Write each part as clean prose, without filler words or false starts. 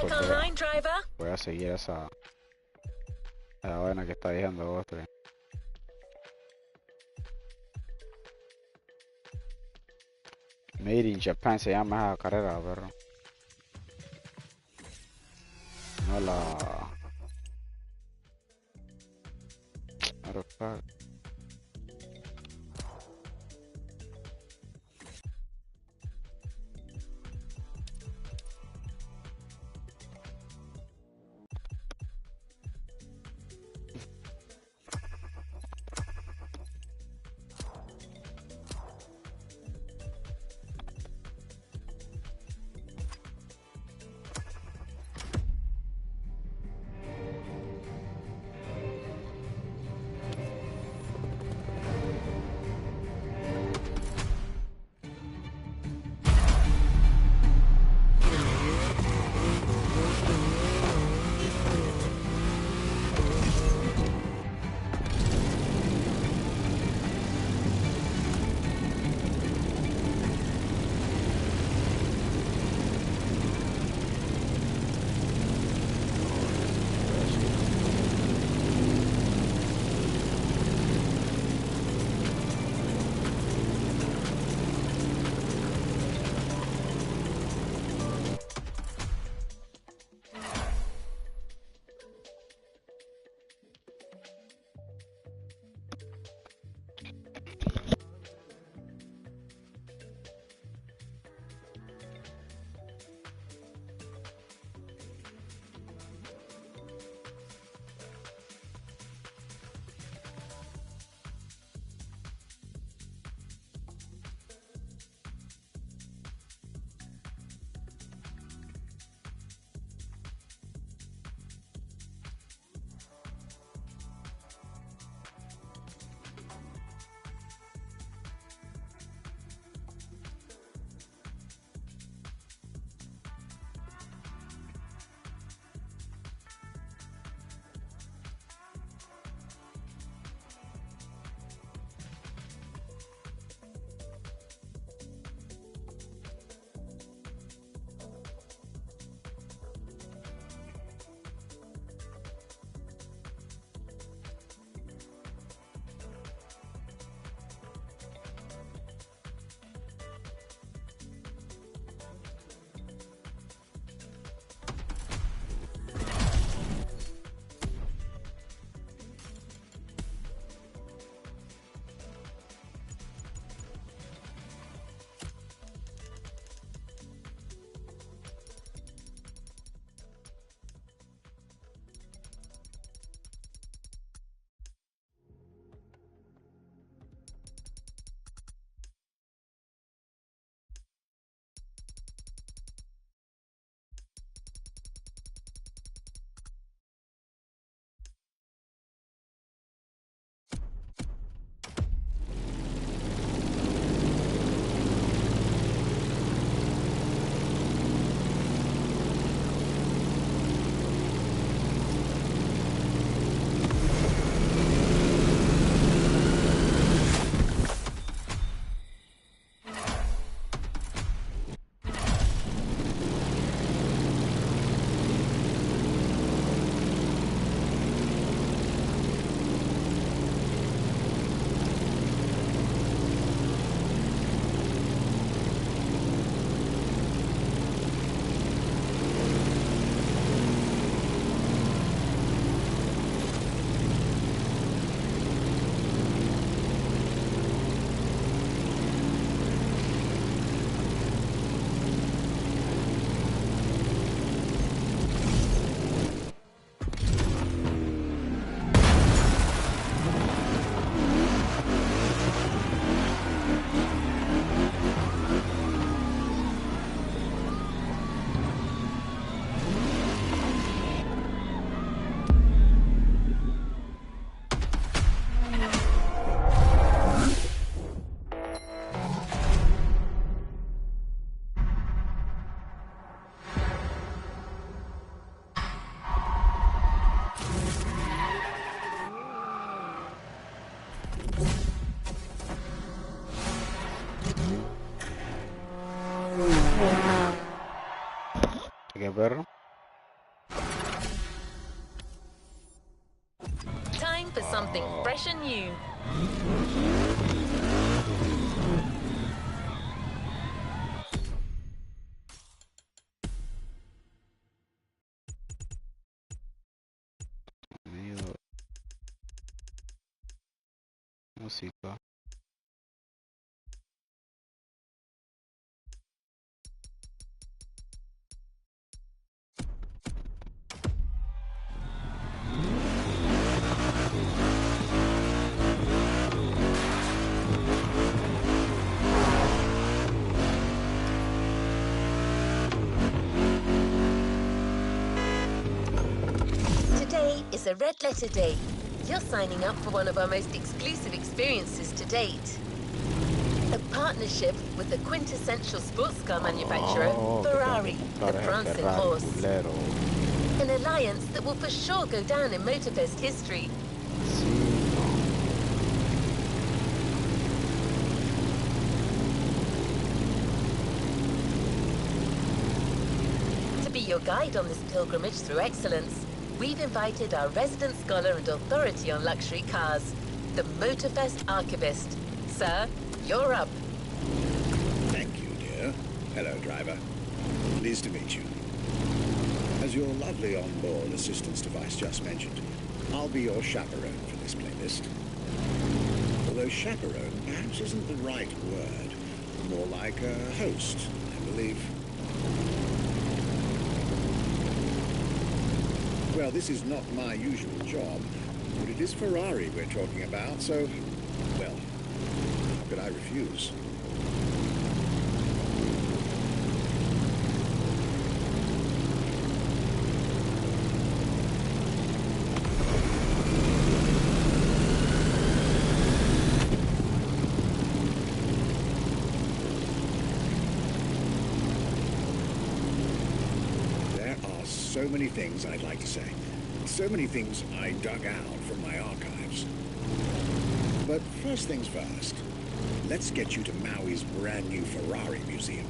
pues online, driver. voy a seguir esa la vaina que está diciendo vos. Made in Japan se llama esa carrera, perro. No la... Matter of fact. ¿Qué perro? new. Medio música. Today is a red letter day. You're signing up for one of our most exclusive experiences to date. A partnership with the quintessential sports car manufacturer, Ferrari, the prancing horse. Culero. An alliance that will for sure go down in Motorfest history. To be your guide on this pilgrimage through excellence, we've invited our resident scholar and authority on luxury cars, the Motorfest archivist. Sir, you're up. Thank you, dear. Hello, driver. Pleased to meet you. As your lovely onboard assistance device just mentioned, I'll be your chaperone for this playlist. Although chaperone perhaps isn't the right word. More like a host, I believe. Well, this is not my usual job, but it is Ferrari we're talking about, so, well, how could I refuse? So many things I'd like to say. So many things I dug out from my archives. But first things first, let's get you to Maui's brand new Ferrari museum.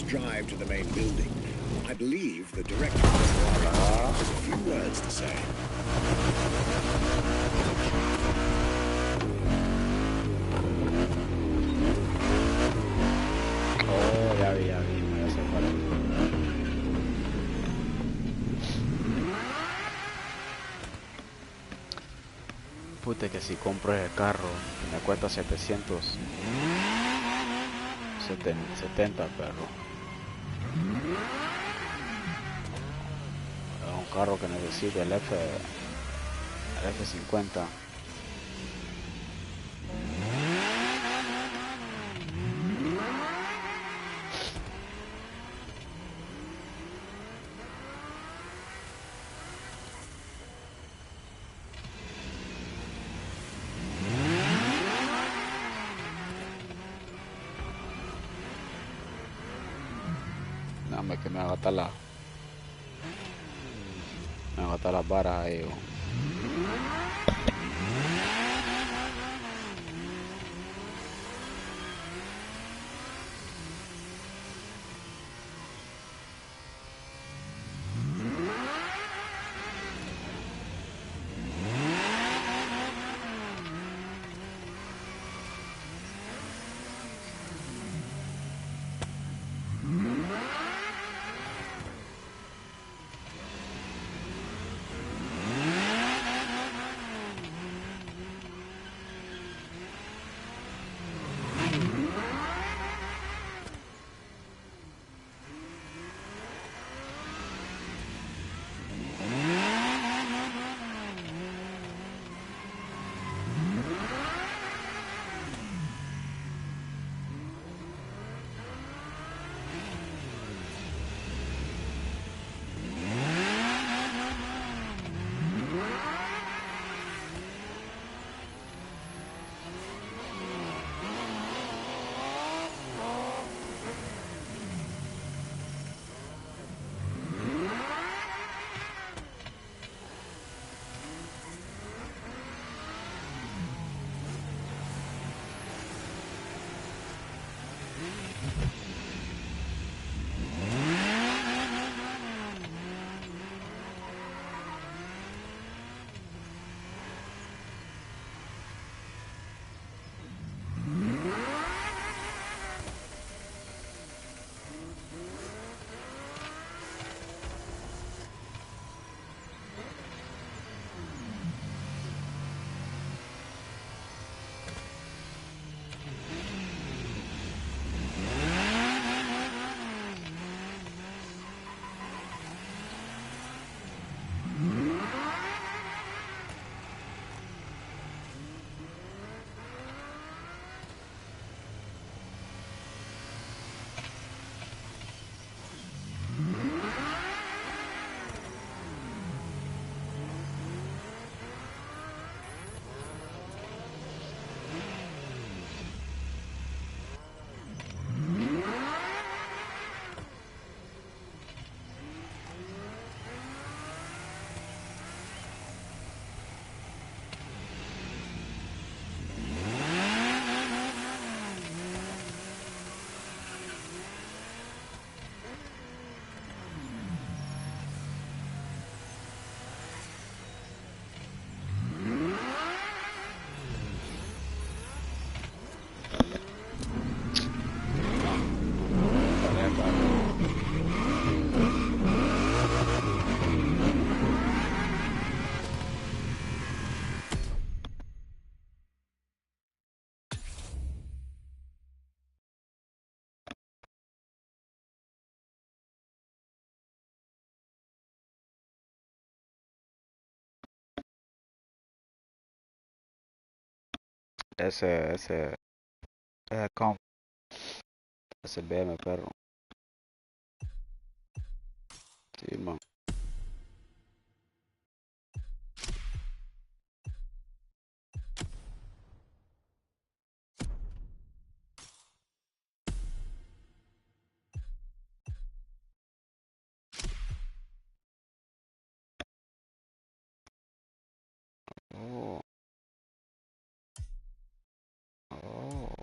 Drive to the main building. I believe the director has a few words to say. Oh, ya vi, me hace falta. Puta, que si compro el carro que me cuesta 770, perro. Es un carro que necesita el F50. Dame que me agata las varas ahí. Ese comp, ese BM, perro. Sí, man. Oh, oh.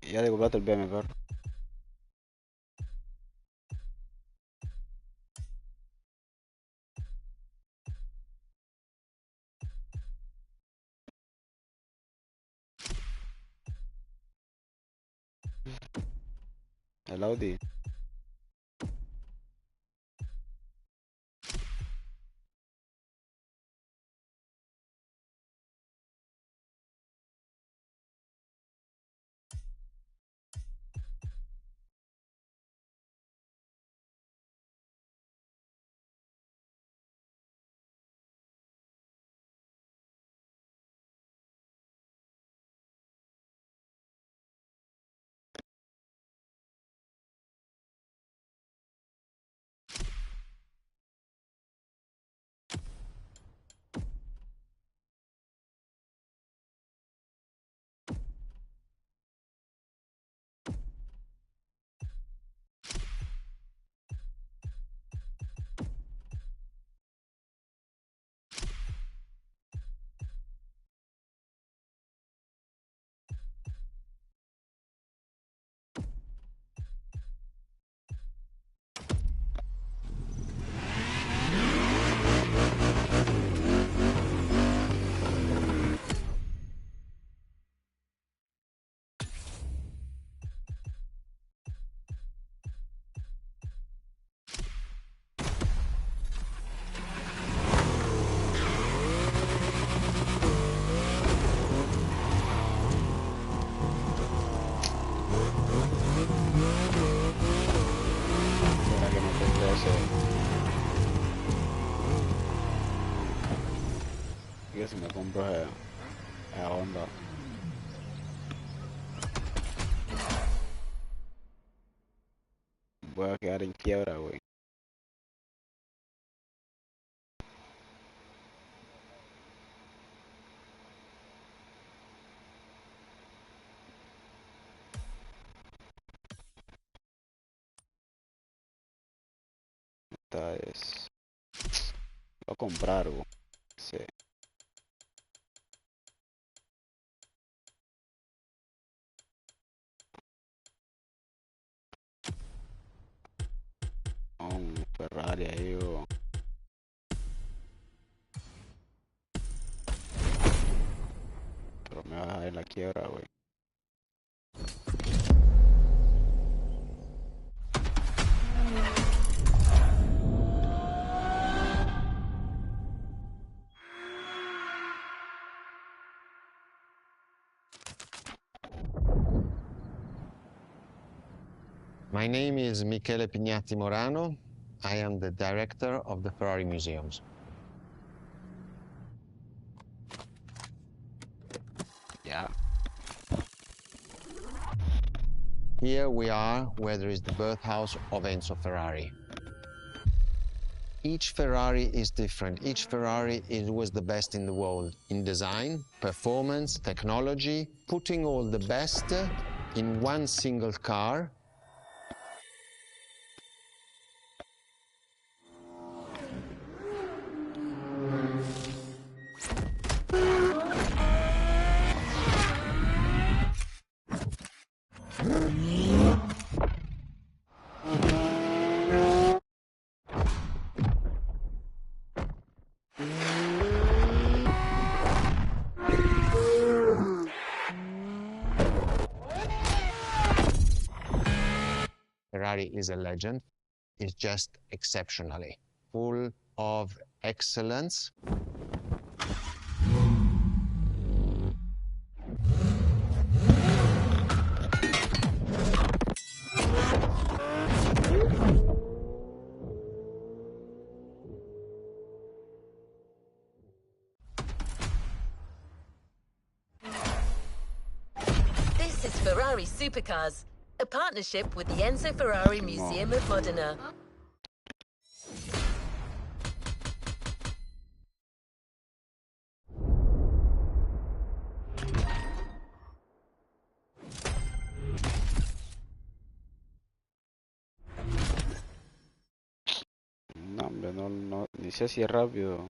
Ya te compraste el BM, perro. El Audi. Para que me compré ese. Que si me compro esa Honda. Voy a quedar en quiebra, güey. Esta es. Voy a comprar, güey. Sí. Un Ferrari ahí, güey. Pero me va a dejar en la quiebra, güey. My name is Michele Pignatti Morano. I am the director of the Ferrari Museums. Ya. Here we are where there is the birthhouse of Enzo Ferrari. Each Ferrari is different. Each Ferrari was the best in the world in design, performance, technology, putting all the best in one single car. Ferrari is a legend. It's just exceptionally full of excellence. This is Ferrari Supercars, a partnership with the Enzo Ferrari Museum of Modena. No, hombre, no, ni sé si es rápido.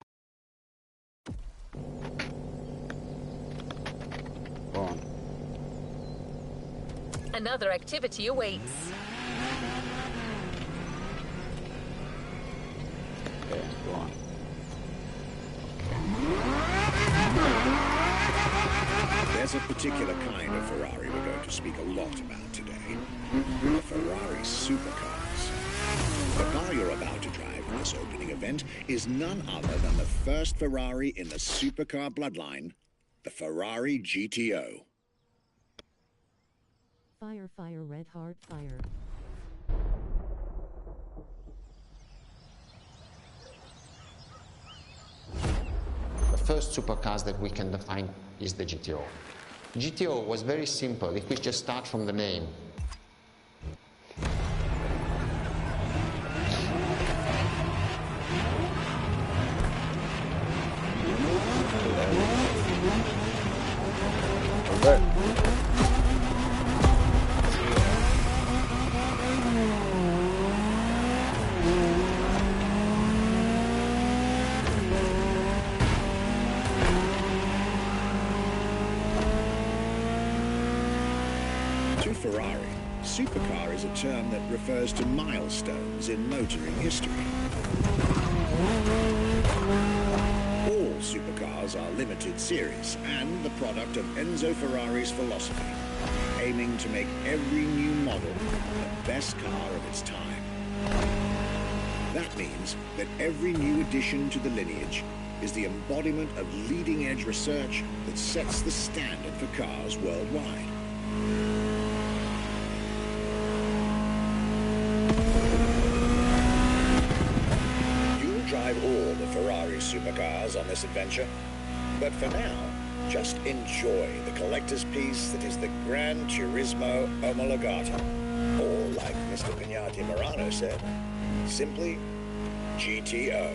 Bon. Another activity awaits. Okay, go on. There's a particular kind of Ferrari we're going to speak a lot about today. The Ferrari supercars. The car you're about to drive in this opening event is none other than the first Ferrari in the supercar bloodline, the Ferrari GTO. Fire, fire, red heart, fire. The first supercars that we can define is the GTO. GTO was very simple if we just start from the name. To Ferrari, supercar is a term that refers to milestones in motoring history. All supercars are limited series and the product of Enzo Ferrari's philosophy, aiming to make every new model the best car of its time. That means that every new addition to the lineage is the embodiment of leading-edge research that sets the standard for cars worldwide. You'll drive all the Ferrari supercars on this adventure, but for now, just enjoy the collector's piece that is the Gran Turismo Omologato, or like Mr. Pignati Morano said, simply GTO.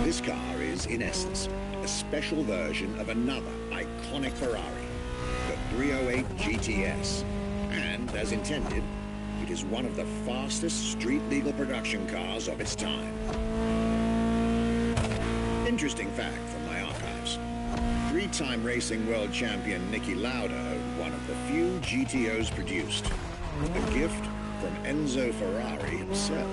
This car is, in essence, a special version of another iconic Ferrari, the 308 GTS. And, as intended, it is one of the fastest street-legal production cars of its time. Interesting fact from my archives. Three-time racing world champion Niki Lauda owned one of the few GTOs produced. A gift from Enzo Ferrari himself.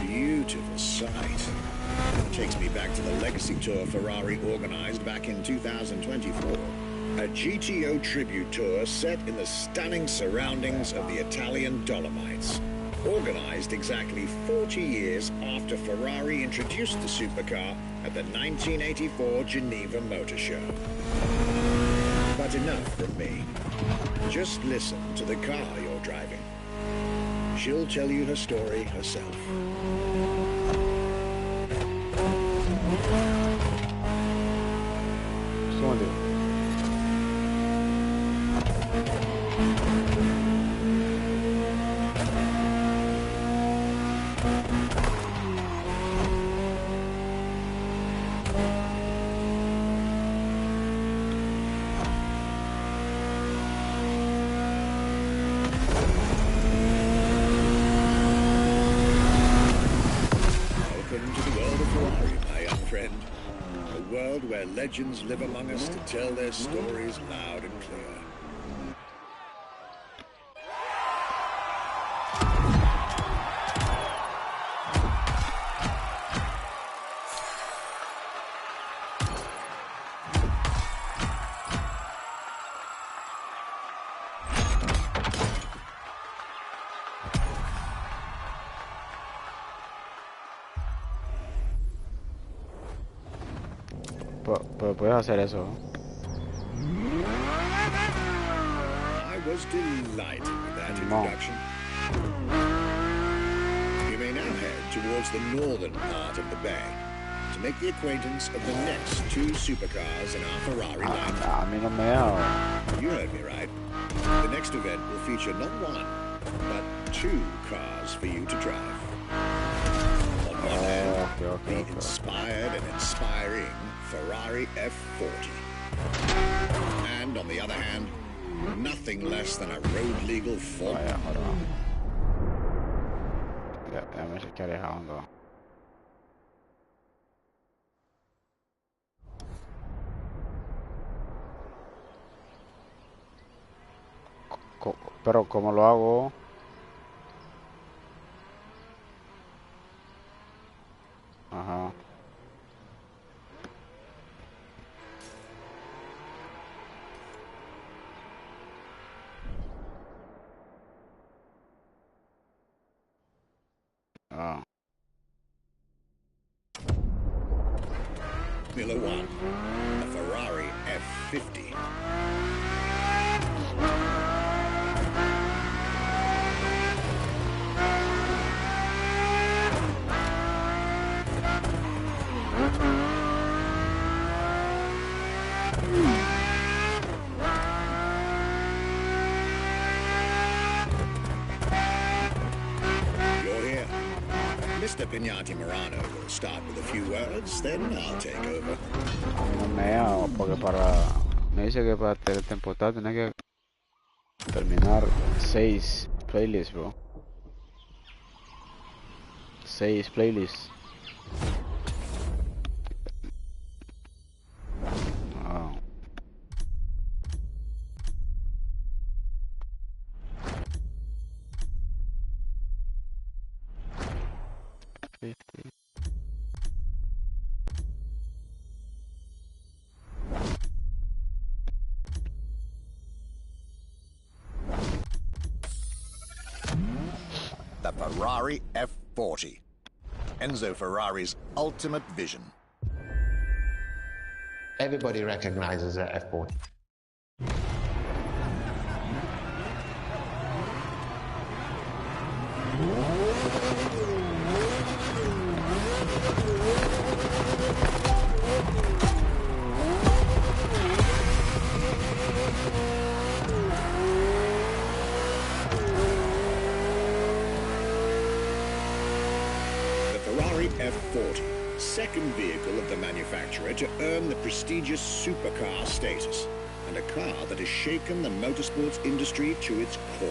Beautiful sight. Takes me back to the Legacy Tour Ferrari organized back in 2024. A GTO tribute tour set in the stunning surroundings of the Italian Dolomites. Organized exactly 40 years after Ferrari introduced the supercar at the 1984 Geneva Motor Show. But enough from me. Just listen to the car you're driving. She'll tell you her story herself. Just want to. Welcome to the world of Ferrari, my young friend. A world where legends live among us to tell their stories loud and clear. Puedes hacer eso. I was delighted with that introduction. You may now head towards the northern part of the bay to make the acquaintance of the next two supercars in our Ferrari lineup. A mí no me da. You heard me right. The next event will feature not one, but two cars for you to drive. On one hand, the inspired and inspiring Ferrari F40. And on the other hand, nothing less than a road-legal Ford. Déjame chequear esa onda. Pero ¿cómo lo hago? Ajá. Ah. Formula One, a Ferrari F50. Mr. Pignati Morano will start with a few words, then I'll take over. No me da, porque me dice que para tener temporada tenés que terminar 6 playlists, bro. 6 playlists. Wow. The Ferrari F40. Enzo Ferrari's ultimate vision. Everybody recognizes the F40. F40, second vehicle of the manufacturer to earn the prestigious supercar status, and a car that has shaken the motorsports industry to its core.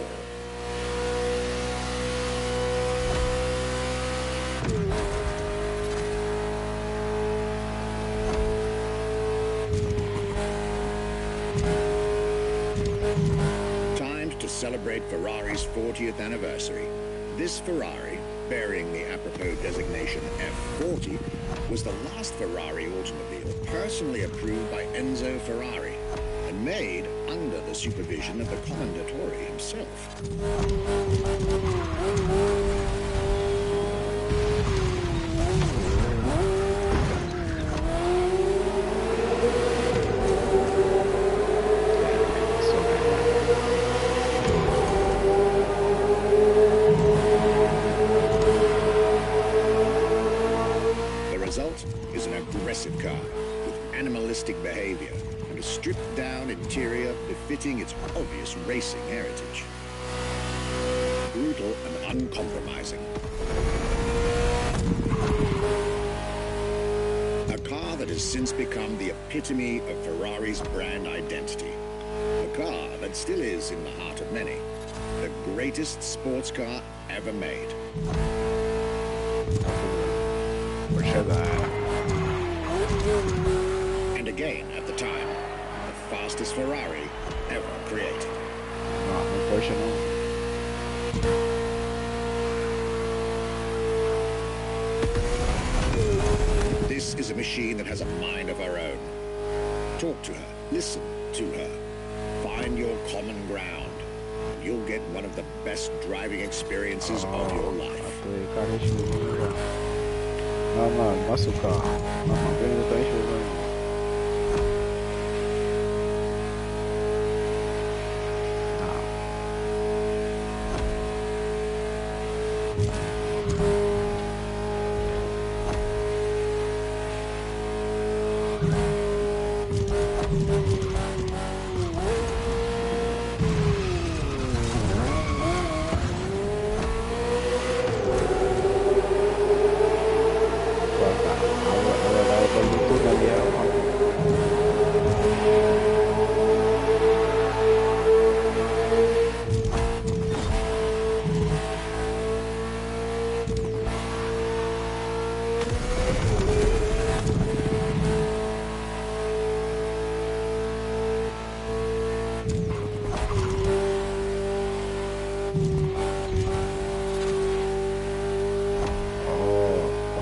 Timed to celebrate Ferrari's 40th anniversary, this Ferrari, bearing the apropos designation F40, was the last Ferrari automobile personally approved by Enzo Ferrari and made under the supervision of the Commendatore himself. Car with animalistic behavior and a stripped-down interior befitting its obvious racing heritage. Brutal and uncompromising. A car that has since become the epitome of Ferrari's brand identity. A car that still is in the heart of many. The greatest sports car ever made. And again, at the time, the fastest Ferrari ever created. This is a machine that has a mind of her own. Talk to her, listen to her, find your common ground, and you'll get one of the best driving experiences of your life.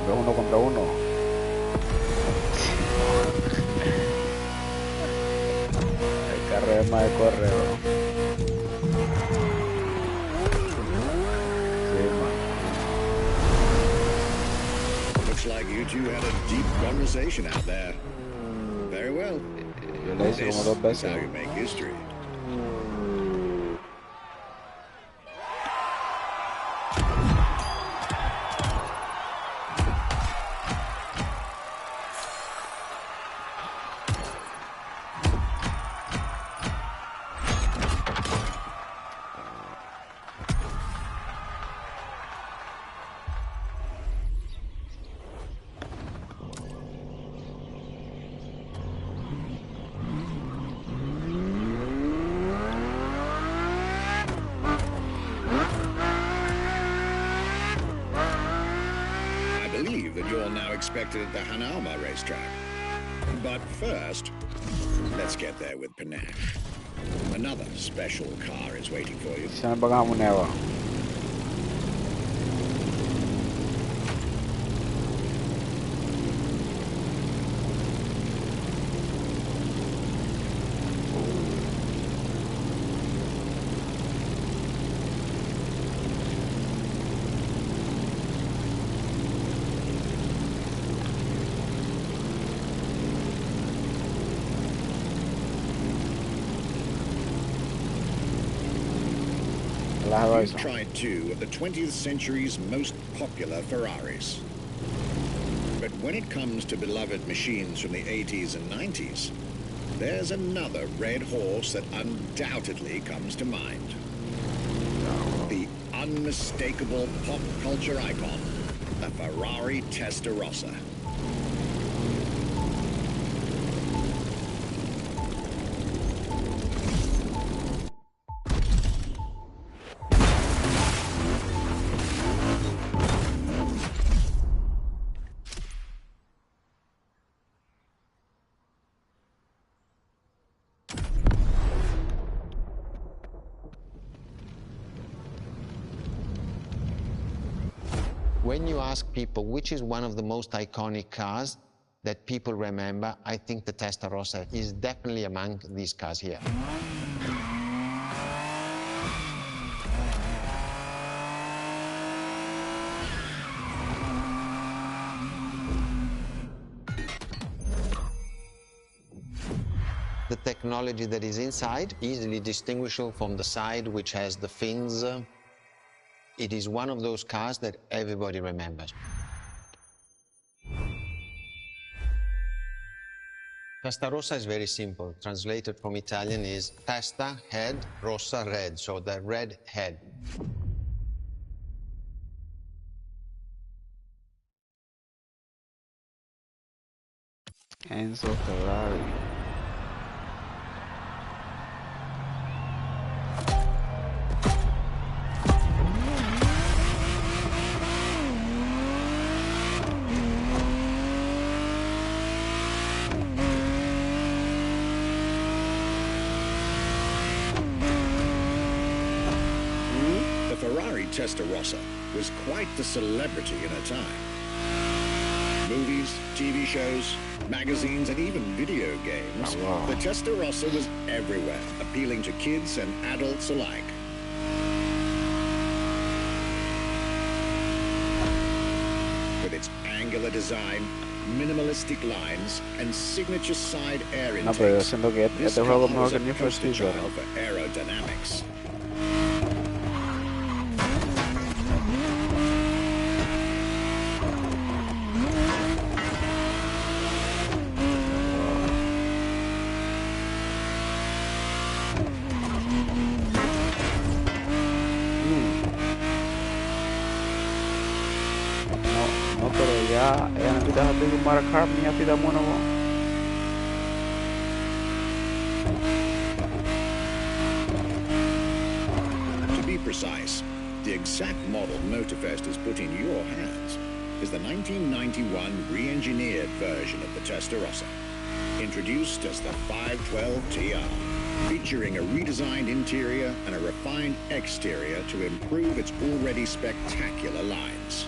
Uno contra uno. El carro es más de correo. Sí, man. Looks like you two had a deep conversation out there. Very well. Yo le hice como dos This is veces. how you make history. That you're now expected at the Hanauma racetrack. But first, let's get there with panache. Another special car is waiting for you. Sana baka hamunewa. You've tried two of the 20th century's most popular Ferraris. But when it comes to beloved machines from the 80s and 90s, there's another red horse that undoubtedly comes to mind. The unmistakable pop culture icon, the Ferrari Testarossa. When you ask people which is one of the most iconic cars that people remember, I think the Testarossa is definitely among these cars here. The technology that is inside, easily distinguishable from the side which has the fins. It is one of those cars that everybody remembers. Testarossa is very simple. Translated from Italian is testa, head, rossa, red. So the red head. Enzo Ferrari. The Ferrari Testarossa was quite the celebrity in her time. Movies, TV shows, magazines, and even video games. Oh, wow. The Testarossa was everywhere, appealing to kids and adults alike. With its angular design, minimalistic lines, and signature side air No, pero yo intakes, siento que this este juego es car mejor was que a Need for poster Speed, child for aerodynamics. No, pero ya nanti dah hati kumara carb ni hati dah muna mo. To be precise, the exact model Motorfest has put in your hands is the 1991 re-engineered version of the Testarossa, introduced as the 512 TR, featuring a redesigned interior and a refined exterior to improve its already spectacular lines.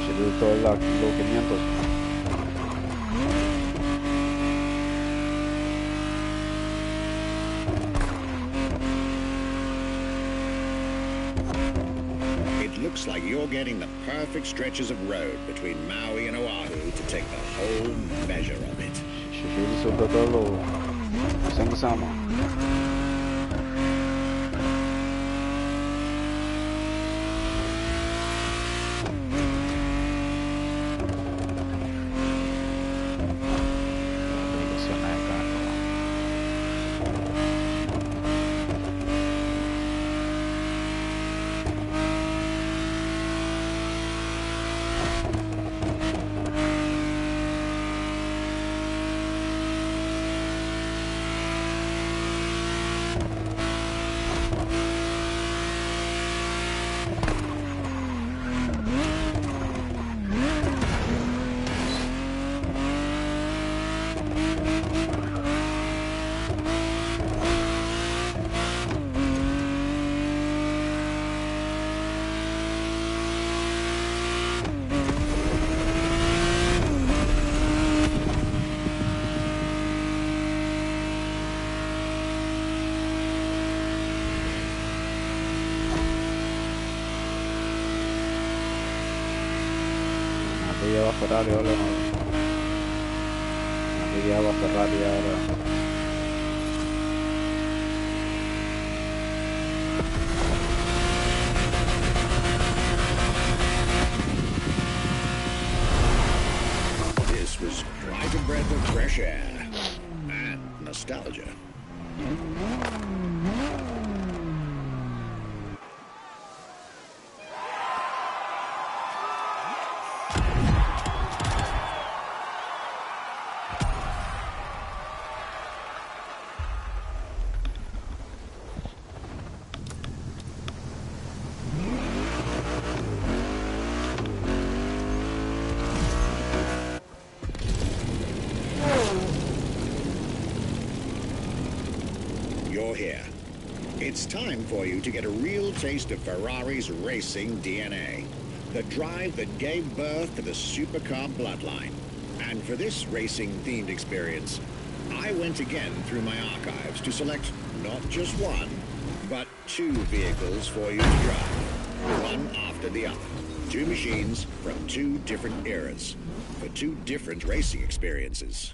Se dio todo lo 500. It looks like you're getting the perfect stretches of road between Maui and Oahu to take the whole measure of it. Se soltou todo lo sama-sama. Aquí ya va Ferrari, hola. Aquí ya va Ferrari ahora. This was quite a breath of fresh air and nostalgia. You're here. It's time for you to get a real taste of Ferrari's racing DNA, the drive that gave birth to the supercar bloodline. And for this racing-themed experience, I went again through my archives to select not just one, but two vehicles for you to drive, one after the other. Two machines from two different eras, for two different racing experiences.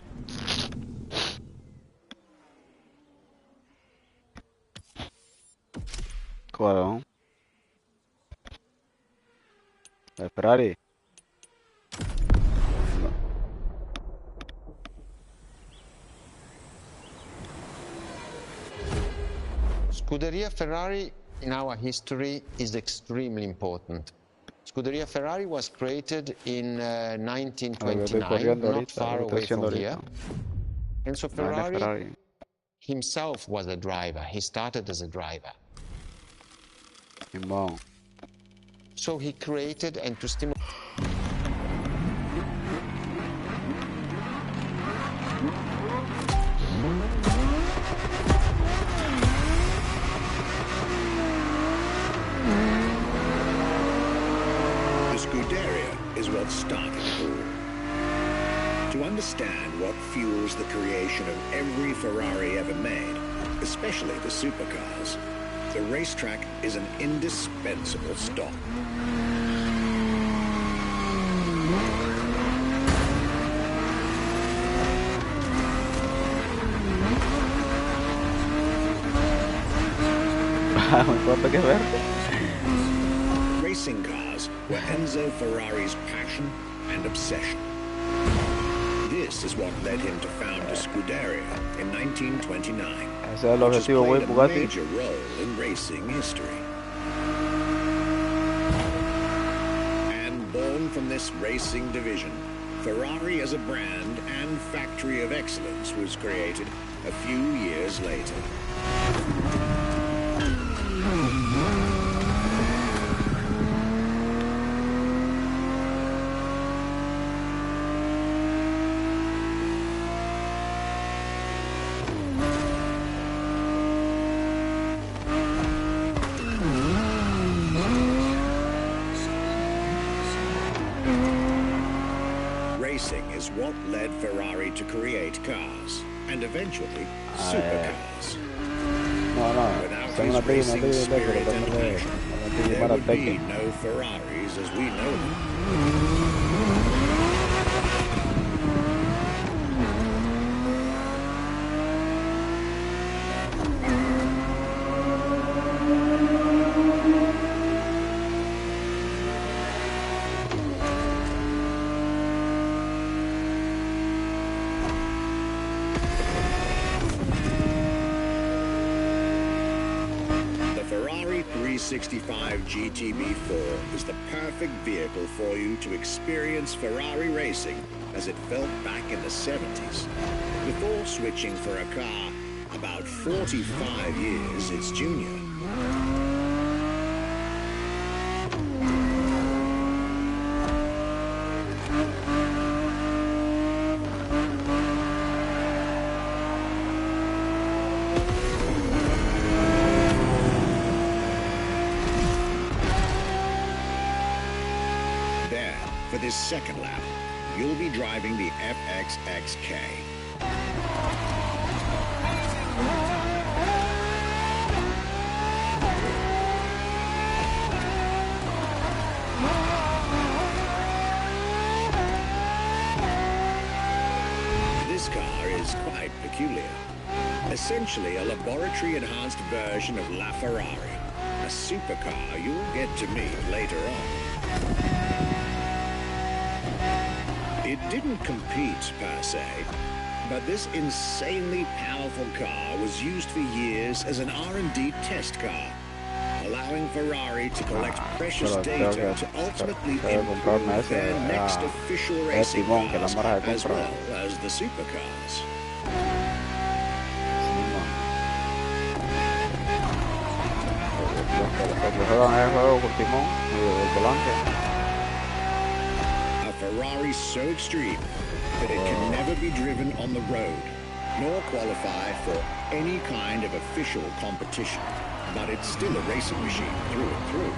Claro. El Ferrari. Scuderia Ferrari in our history is extremely important. Scuderia Ferrari was created in 1929, not far away from here. And so Ferrari himself was a driver. He started as a driver. Wow. So he created and to stimulate. The Scuderia is what started it all. To understand what fuels the creation of every Ferrari ever made, especially the supercars, the racetrack is an indispensable stop. Racing cars were Enzo Ferrari's passion and obsession. This is what led him to found a Scuderia in 1929, which has played a major role in racing history. And born from this racing division, Ferrari as a brand and factory of excellence was created a few years later. Racing is what led Ferrari to create cars, and eventually supercars. Without his racing spirit and passion, there would be no Ferraris as we know them. The Ferrari 365 GTB4 is the perfect vehicle for you to experience Ferrari racing as it felt back in the 70s, before switching for a car about 45 years its junior. For this second lap, you'll be driving the FXXK. This car is quite peculiar. Essentially a laboratory-enhanced version of La Ferrari, a supercar you'll get to meet later on. It didn't compete, per se, but this insanely powerful car was used for years as an R&D test car, allowing Ferrari to collect precious data to ultimately improve their next official racing cars, as well as the supercars. Ferrari so extreme that it can never be driven on the road, nor qualify for any kind of official competition. But it's still a racing machine through and through.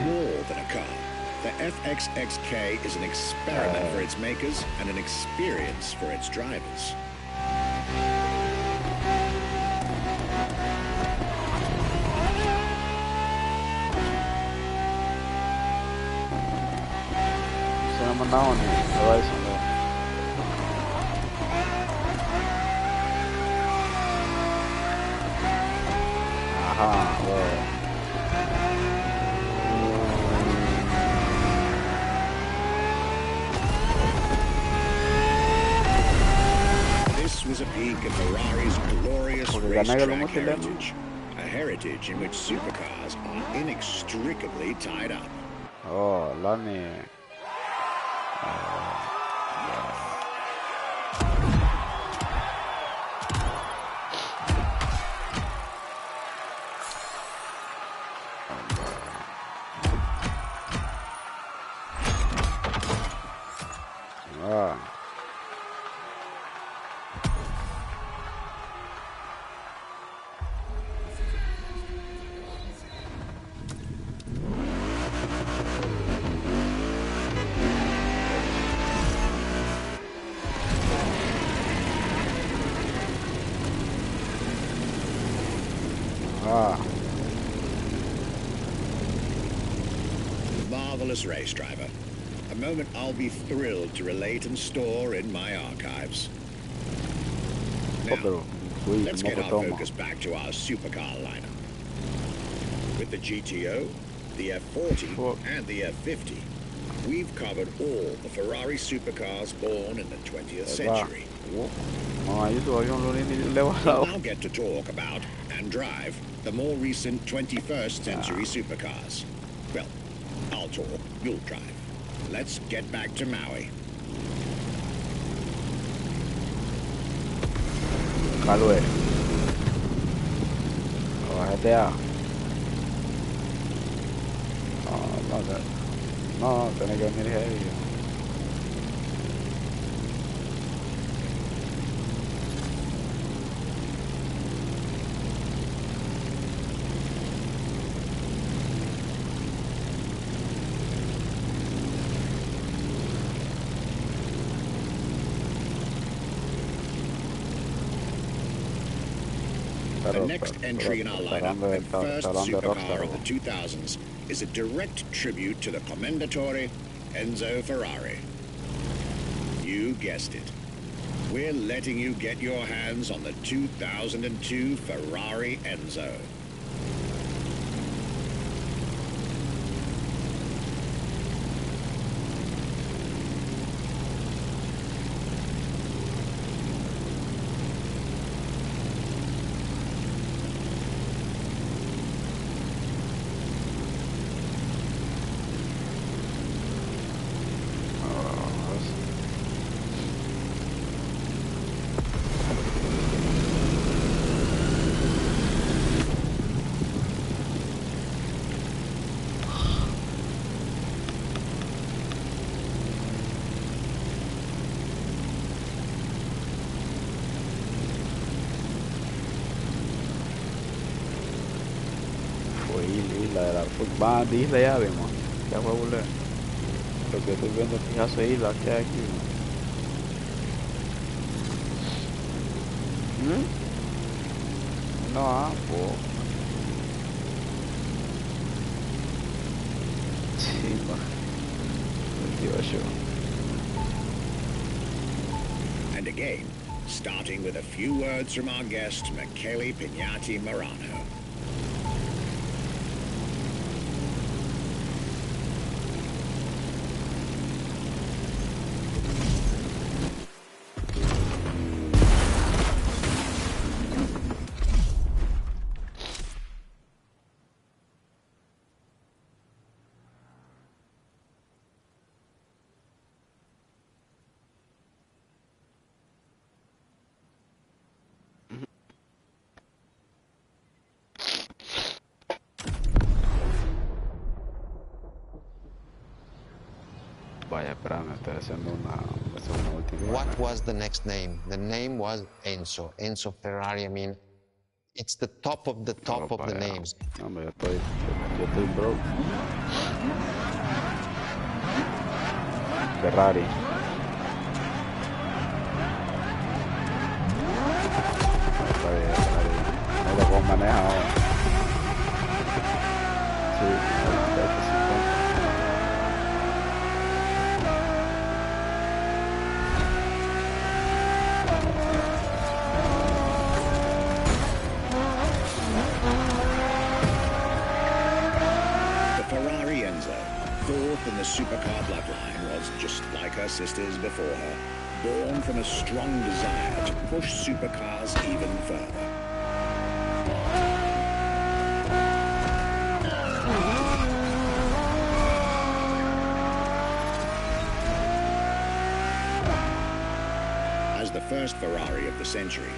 More than a car, the FXXK is an experiment for its makers and an experience for its drivers. Down horizon there. Aha, well. This was a peek at Ferrari's glorious racetrack heritage. A heritage in which supercars are inextricably tied up. Oh, Lani. Marvelous race driver. A moment I'll be thrilled to relate and store in my archives. Now, let's get our focus back to our supercar lineup. With the GTO, the F40, and the F50, We've covered all the Ferrari supercars born in the 20th century. We'll now get to talk about and drive the more recent 21st century supercars. Well, I'll talk, you'll drive. Let's get back to Maui. Calue. Bájate a. No, tenés que venir heavy. The next entry in our lineup and first supercar of the 2000s is a direct tribute to the Commendatore Enzo Ferrari. You guessed it. We're letting you get your hands on the 2002 Ferrari Enzo. Va a isla ya vemos. Ya fue a volver. Lo que estoy viendo es que hace isla que hay aquí. No, pues. Sí, va. 28. And again, starting with a few words from our guest, Michele Pignati Marano. Vaya, espérame, estoy haciendo una última. What was the next name? The name was Enzo. Enzo Ferrari. I mean, it's the top of the top of the names. No, yo estoy broke. Ferrari. No lo puedo manejar ahora. Sí. In the supercar bloodline was, just like her sisters before her, born from a strong desire to push supercars even further. As the first Ferrari of the century,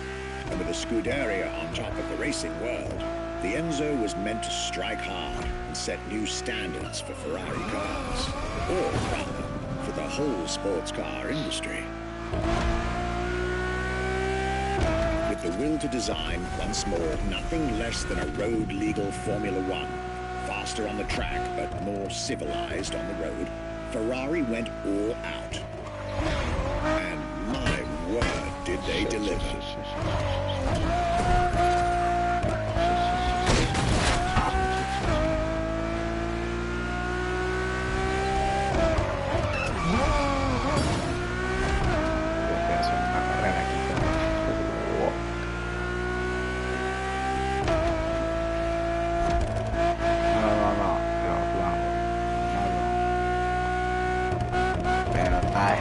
and with a Scuderia on top of the racing world, the Enzo was meant to strike hard and set new standards for Ferrari cars, or rather, for the whole sports car industry. With the will to design, once more, nothing less than a road-legal Formula One, faster on the track but more civilized on the road, Ferrari went all out. And my word, did they deliver.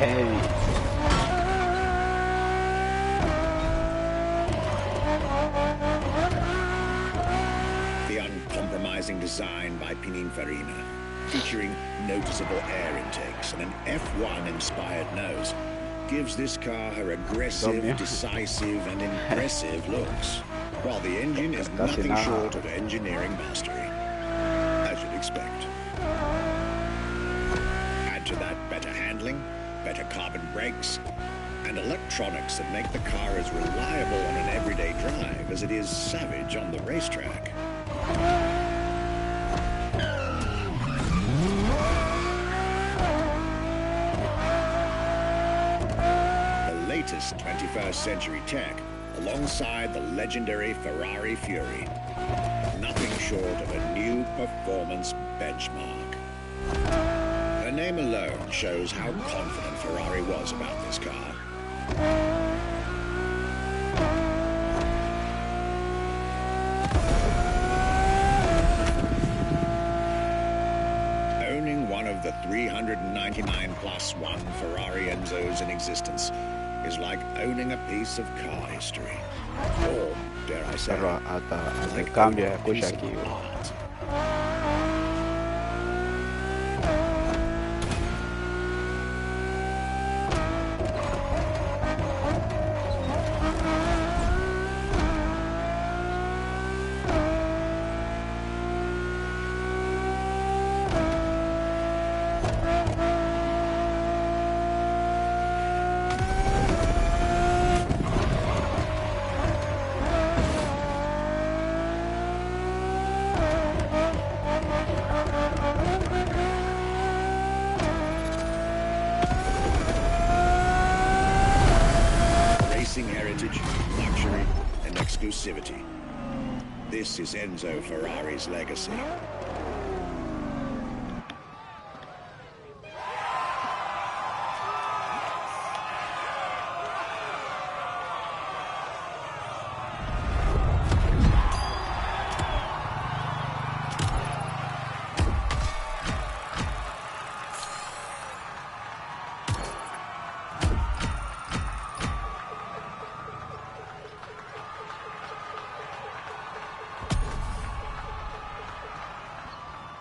heavy. The uncompromising design by Pininfarina, featuring noticeable air intakes and an F1-inspired nose, gives this car her aggressive, decisive, and impressive looks, while the engine is nothing short of engineering mastery, as you'd expect. Add to that better handling, better carbon brakes, and electronics that make the car as reliable on an everyday drive as it is savage on the racetrack. The latest 21st century tech, alongside the legendary Ferrari Fury. Nothing short of a new performance benchmark. Her name alone shows how confident Ferrari was about this car. Owning one of the 399 plus one Ferrari Enzos in existence is like owning a piece of car history. Or, dare I say, like cambia, escucha aquí. Luxury and exclusivity. This is Enzo Ferrari's legacy.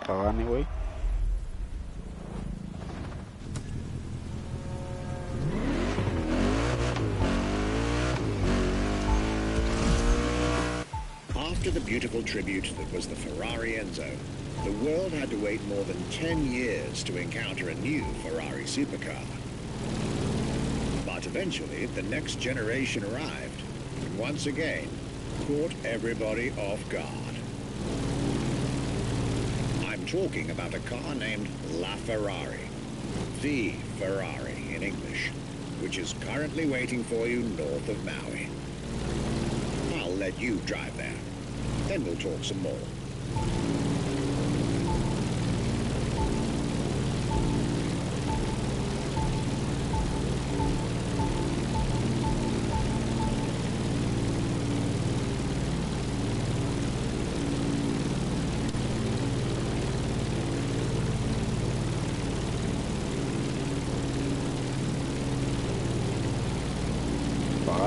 Anyway. After the beautiful tribute that was the Ferrari Enzo, the world had to wait more than 10 years to encounter a new Ferrari supercar. But eventually, the next generation arrived, and once again, caught everybody off guard. I'm talking about a car named La Ferrari, the Ferrari in English, which is currently waiting for you north of Maui. I'll let you drive there, then we'll talk some more.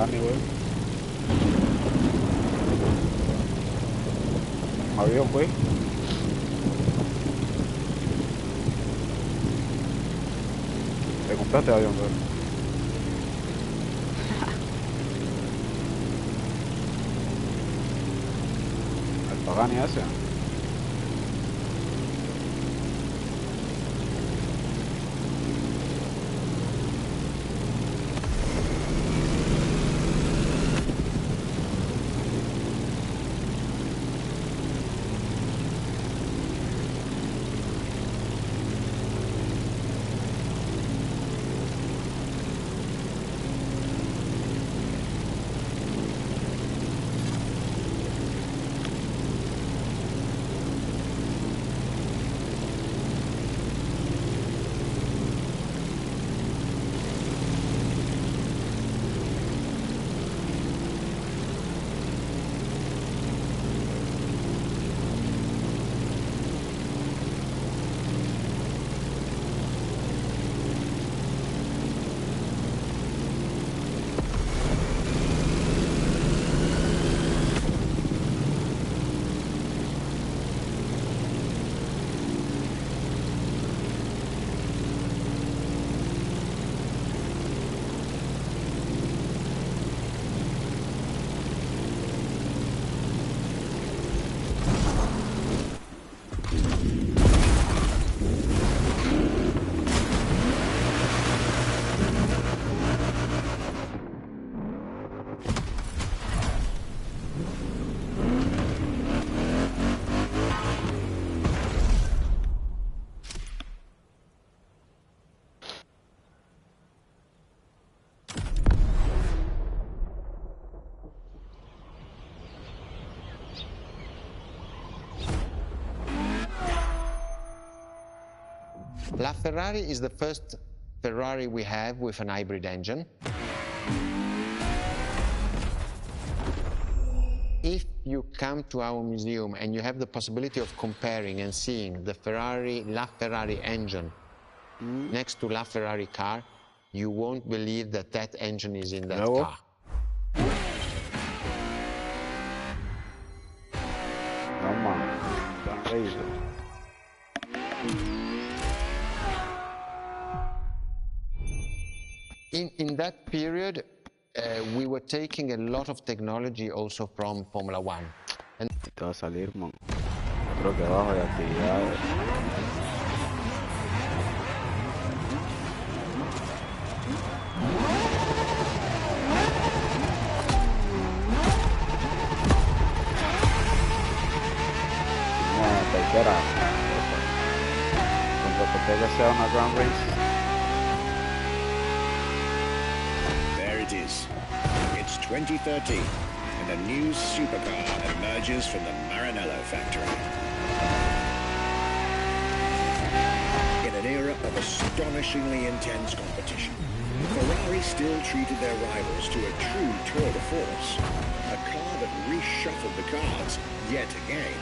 Anyway. Avión, pues. Te compraste avión, pues. El Pagani ese. LaFerrari is the first Ferrari we have with an hybrid engine. If you come to our museum and you have the possibility of comparing and seeing the LaFerrari engine next to LaFerrari car, you won't believe that that engine is in that car. Come on, don't raise it. In that period, we were taking a lot of technology also from Formula One. And te va a salir, man. Creo que bajo de actividades. No, cualquiera. Cuando te pegue sea una Grand Race. It is. It's 2013, and a new supercar emerges from the Maranello factory. In an era of astonishingly intense competition, Ferrari still treated their rivals to a true tour de force, a car that reshuffled the cards yet again.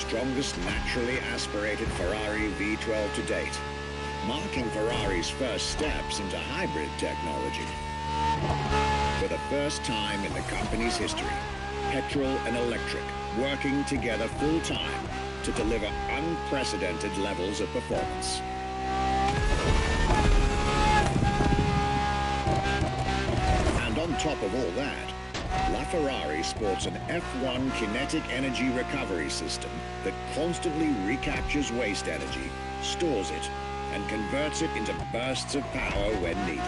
Strongest naturally aspirated Ferrari V12 to date, marking Ferrari's first steps into hybrid technology. For the first time in the company's history, petrol and electric working together full-time to deliver unprecedented levels of performance. And on top of all that, LaFerrari sports an F1 kinetic energy recovery system that constantly recaptures waste energy, stores it, and converts it into bursts of power when needed.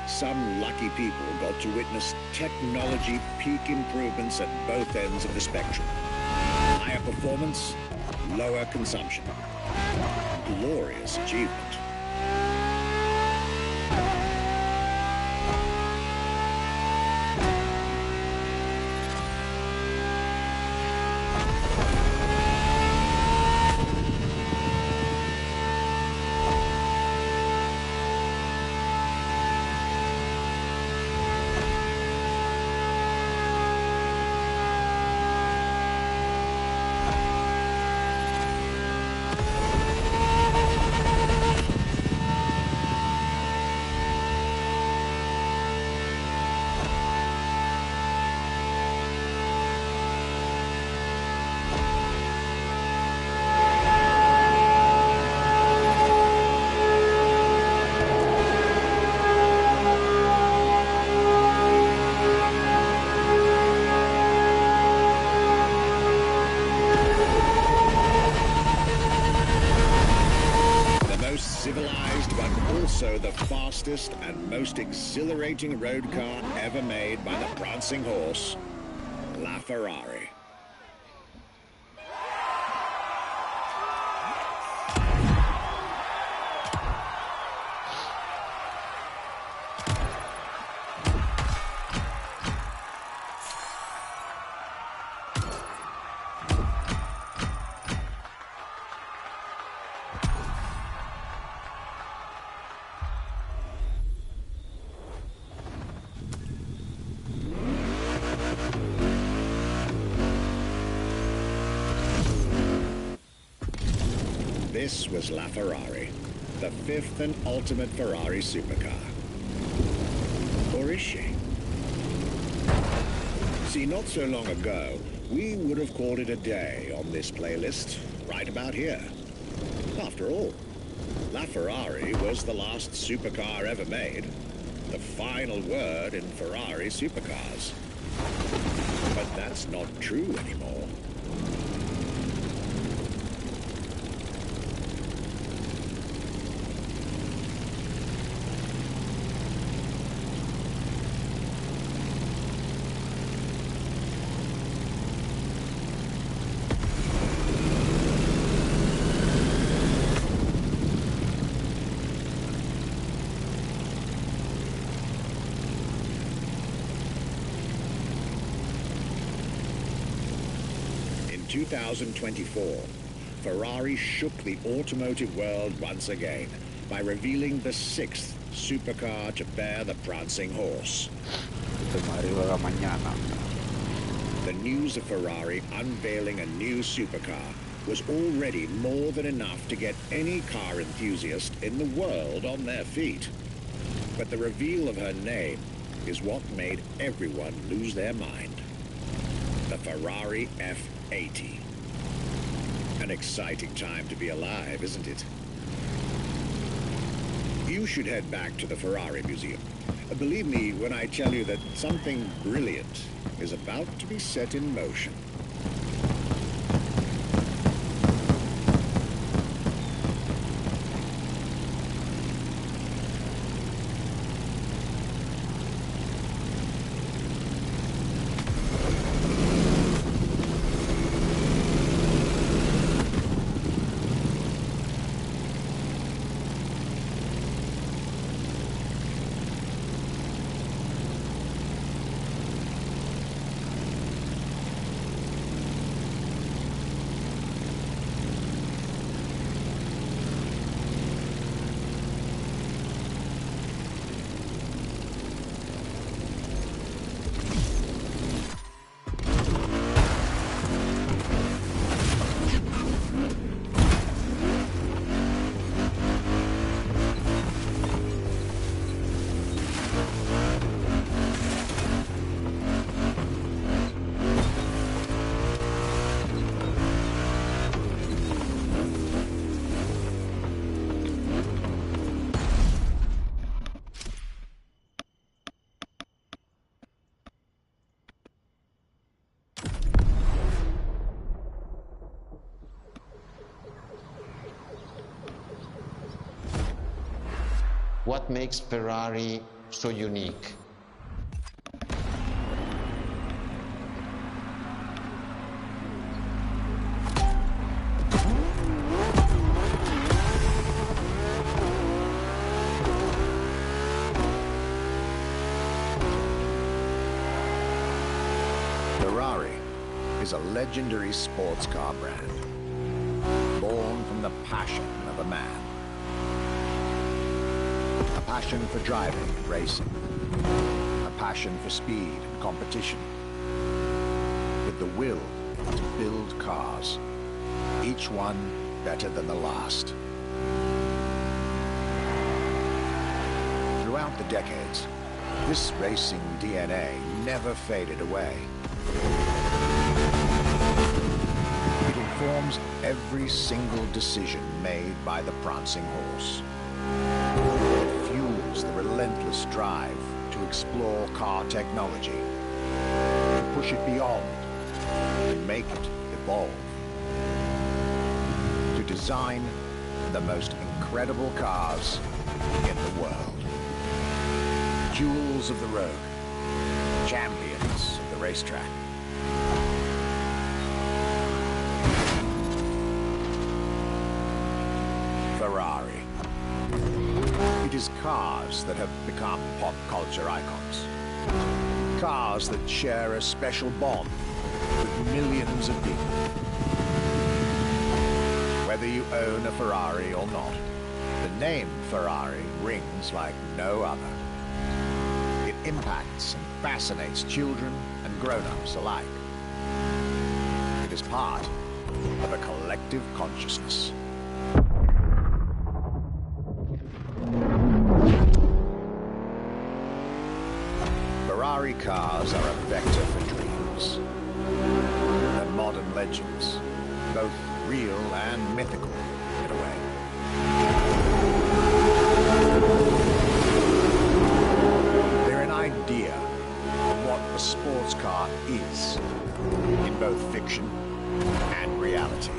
Some lucky people got to witness technology peak improvements at both ends of the spectrum. Higher performance, lower consumption. Glorious achievement. Also the fastest and most exhilarating road car ever made by the prancing horse, LaFerrari. This was La Ferrari, the fifth and ultimate Ferrari supercar. Or is she? See, not so long ago, we would have called it a day on this playlist, right about here. After all, La Ferrari was the last supercar ever made, the final word in Ferrari supercars. But that's not true anymore. In 2024, Ferrari shook the automotive world once again by revealing the sixth supercar to bear the prancing horse. The news of Ferrari unveiling a new supercar was already more than enough to get any car enthusiast in the world on their feet. But the reveal of her name is what made everyone lose their mind. The Ferrari F80. An exciting time to be alive, isn't it? You should head back to the Ferrari Museum. Believe me when I tell you that something brilliant is about to be set in motion. What makes Ferrari so unique? Ferrari is a legendary sports car brand, born from the passion of a man. A passion for driving and racing. A passion for speed and competition. With the will to build cars, each one better than the last. Throughout the decades, this racing DNA never faded away. It informs every single decision made by the prancing horse. It fuels the relentless drive to explore car technology, to push it beyond, and make it evolve. To design the most incredible cars in the world. Jewels of the road, champions of the racetrack. Ferrari. It is cars that have become pop culture icons. Cars that share a special bond with millions of people. Whether you own a Ferrari or not, the name Ferrari rings like no other. It impacts and fascinates children and grown-ups alike. It is part of a collective consciousness. cars are a vector for dreams. They're modern legends, both real and mythical, in a way. They're an idea of what a sports car is, in both fiction and reality.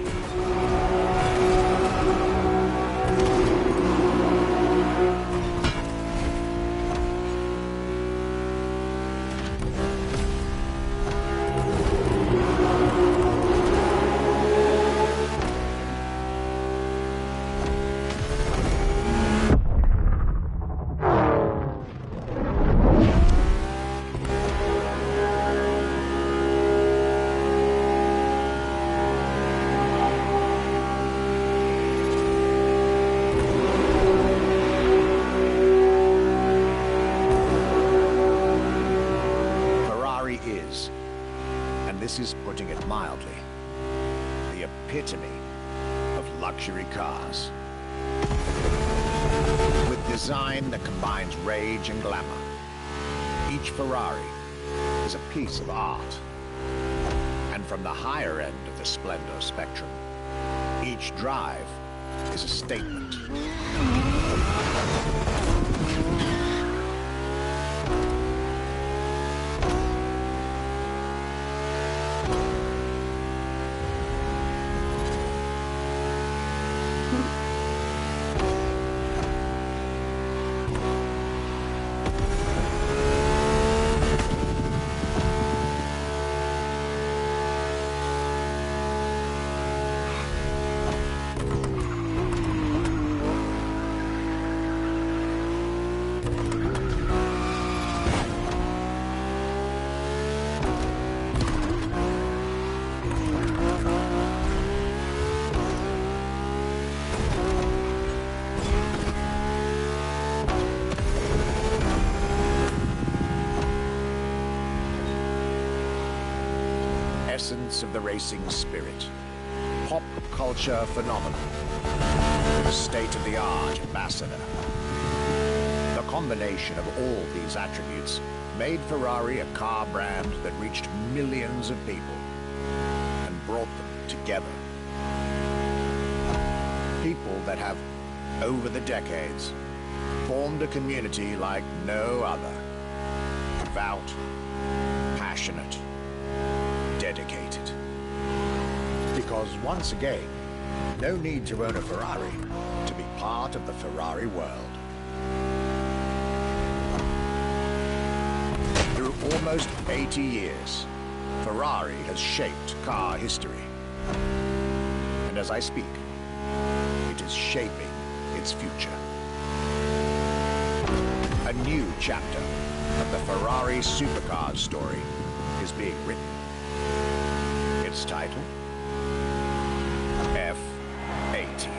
This is putting it mildly, the epitome of luxury cars. With design that combines rage and glamour, each Ferrari is a piece of art. And from the higher end of the splendor spectrum, each drive is a statement. Essence of the racing spirit, pop culture phenomenon, state-of-the-art ambassador. The combination of all these attributes made Ferrari a car brand that reached millions of people and brought them together. People that have, over the decades, formed a community like no other. Devout, passionate, dedicated. Because once again, no need to own a Ferrari to be part of the Ferrari world. Through almost 80 years, Ferrari has shaped car history. And as I speak, it is shaping its future. A new chapter of the Ferrari supercar story is being written. Its title, F80.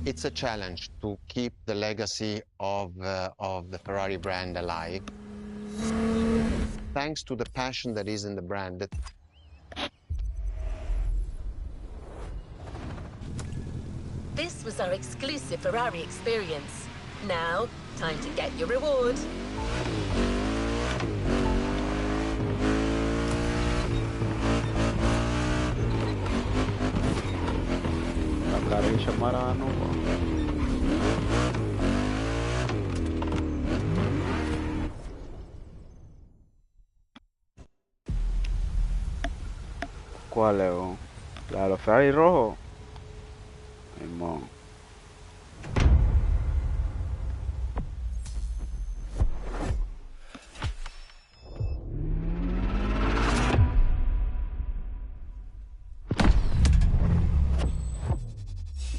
It's a challenge to keep the legacy of the Ferrari brand alive, thanks to the passion that is in the brand. This was our exclusive Ferrari experience. Now, time to get your reward. Acá arriba Chamara no. ¿Cuál es? La de los Ferrari rojos. Simón.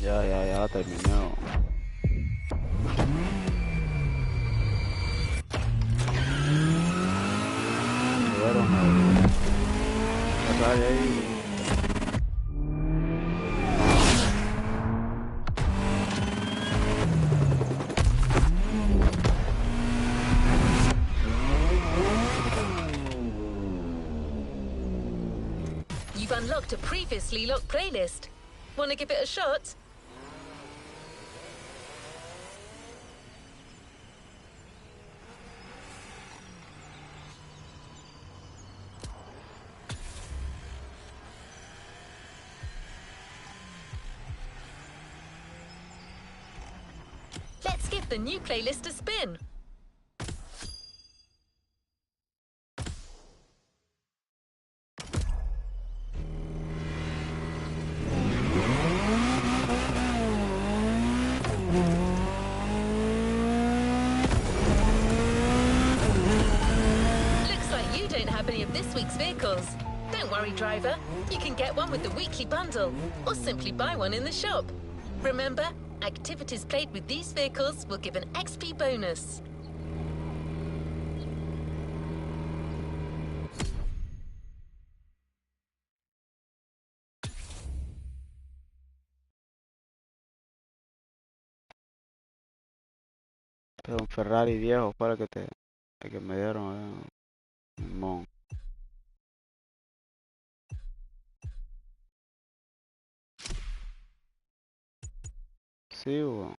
Ya la terminé. Ahí. You've unlocked a previously locked playlist. Want to give it a shot? Let's give the new playlist a spin. Looks like you don't have any of this week's vehicles. Don't worry, driver. You can get one with the weekly bundle, or simply buy one in the shop. Remember, activities played with these vehicles will give an XP bonus. Es un Ferrari viejo, fue el que me dieron. Simón. Sí, weón.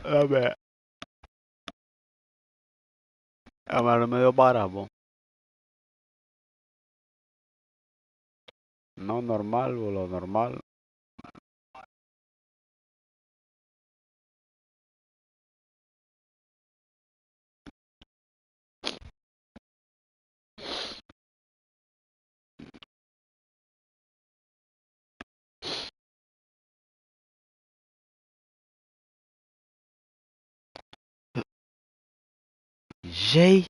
A ver. A ver, medio parado. No normal o lo normal. J.